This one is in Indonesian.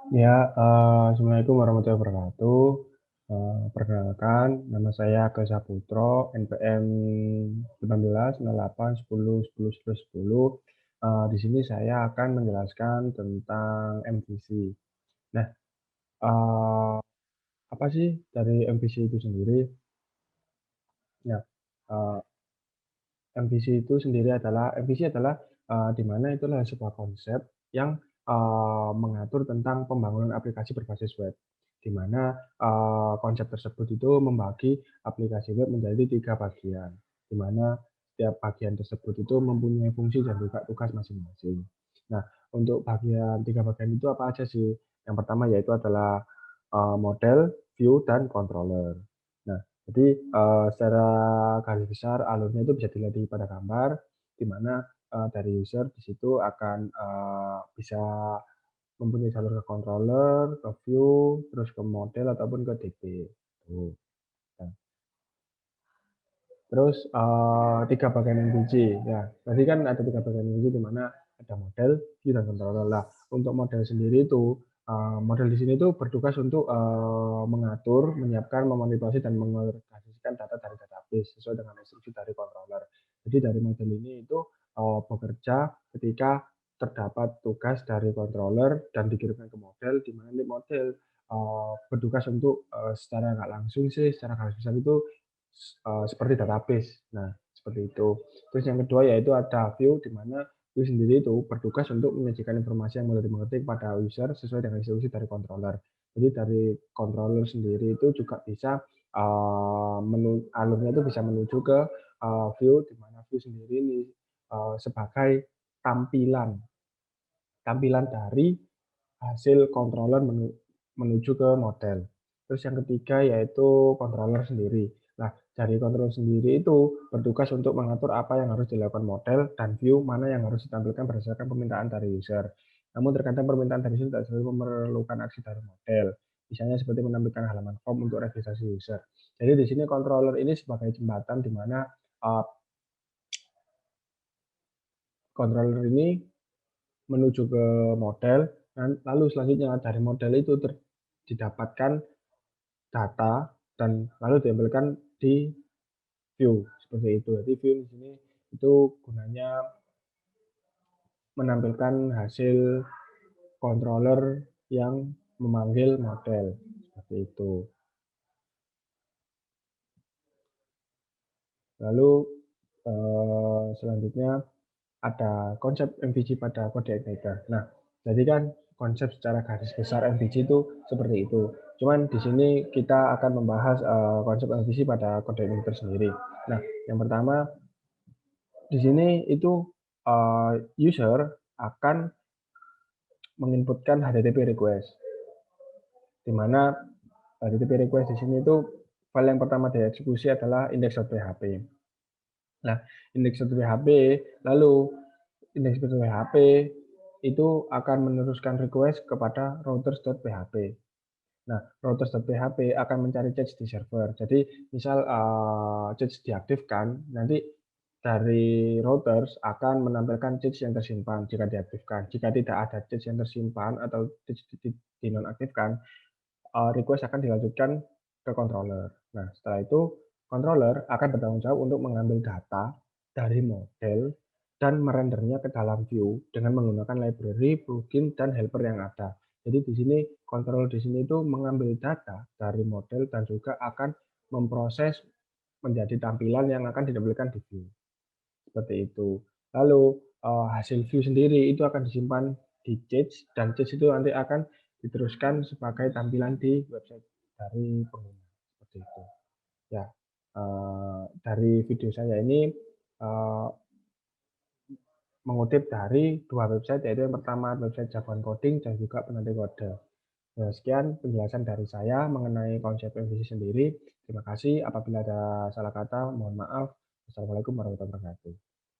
Ya, Assalamualaikum warahmatullahi wabarakatuh. Perkenalkan, nama saya Agus Saputro, NPM 1808101010. Di sini saya akan menjelaskan tentang MVC. Nah, eee, apa sih dari MVC itu sendiri? Ya, eee, MVC adalah, di mana itu adalah sebuah konsep yang, mengatur tentang pembangunan aplikasi berbasis web, di mana, konsep tersebut itu membagi aplikasi web menjadi 3 bagian, di mana setiap bagian tersebut itu mempunyai fungsi dan juga tugas masing-masing. Nah, untuk bagian 3 bagian itu apa aja sih? Yang pertama yaitu adalah, model, view, dan controller. Nah, jadi, secara garis besar alurnya itu bisa dilihat pada gambar, di mana, dari user di situ akan, bisa mempunyai jalur ke controller, ke view, terus ke model ataupun ke DB, tuh. Nah, terus, 3 bagian MVC, ya tadi kan ada 3 bagian MVC di mana ada model, view, dan controller. Lah, untuk model sendiri itu, model di sini tuh bertugas untuk, mengatur, menyiapkan, memanipulasi, dan mengorganisasikan data dari database sesuai dengan instruksi dari controller. Jadi dari model ini itu, bekerja ketika terdapat tugas dari controller dan dikirimkan ke model, di mana nanti model, bertugas untuk, secara nggak langsung sih, secara garis besar itu seperti database. Nah, seperti itu. Terus yang kedua yaitu ada view, di mana view sendiri itu bertugas untuk menyajikan informasi yang mudah dimengerti kepada user sesuai dengan instruksi dari controller. Jadi dari controller sendiri itu juga bisa, alurnya itu bisa menuju ke, view, di mana view sendiri ini, sebagai tampilan tampilan dari hasil controller menuju ke model. Terus yang ketiga yaitu controller sendiri. Nah, dari controller sendiri itu bertugas untuk mengatur apa yang harus dilakukan model dan view mana yang harus ditampilkan berdasarkan permintaan dari user. Namun terkadang permintaan dari user tidak selalu memerlukan aksi dari model. Misalnya seperti menampilkan halaman form untuk registrasi user. Jadi di sini controller ini sebagai jembatan di mana uh, controller ini menuju ke model, dan lalu selanjutnya dari model itu didapatkan data dan lalu diambilkan di view, seperti itu. Jadi view di sini itu gunanya menampilkan hasil controller yang memanggil model, seperti itu. Lalu, selanjutnya ada konsep MVC pada kode igniter. Nah, jadi kan konsep secara garis besar MVC itu seperti itu. Cuman di sini kita akan membahas, konsep MVC pada kode igniter sendiri. Nah, yang pertama di sini itu, user akan menginputkan HTTP request, di mana HTTP request di sini itu file yang pertama dieksekusi adalah index.php. Nah, index.php lalu index.php itu akan meneruskan request kepada routers.php. Nah, routers.php akan mencari cache di server. Jadi, misal, cache diaktifkan, nanti dari routers akan menampilkan cache yang tersimpan jika diaktifkan. Jika tidak ada cache yang tersimpan atau cache dinonaktifkan, request akan dilanjutkan ke controller. Nah, setelah itu controller akan bertanggung jawab untuk mengambil data dari model dan merendernya ke dalam view dengan menggunakan library, plugin, dan helper yang ada. Jadi di sini controller di sini itu mengambil data dari model dan juga akan memproses menjadi tampilan yang akan ditampilkan di view. Seperti itu. Lalu, hasil view sendiri itu akan disimpan di cache dan cache itu nanti akan diteruskan sebagai tampilan di website dari pengguna, seperti itu. Ya, dari video saya ini, eee, mengutip dari 2 website, yaitu yang pertama website Jagoan Coding dan juga Penanti Kode. Nah, sekian penjelasan dari saya mengenai konsep MVC sendiri. Terima kasih, apabila ada salah kata mohon maaf. Wassalamualaikum warahmatullahi wabarakatuh.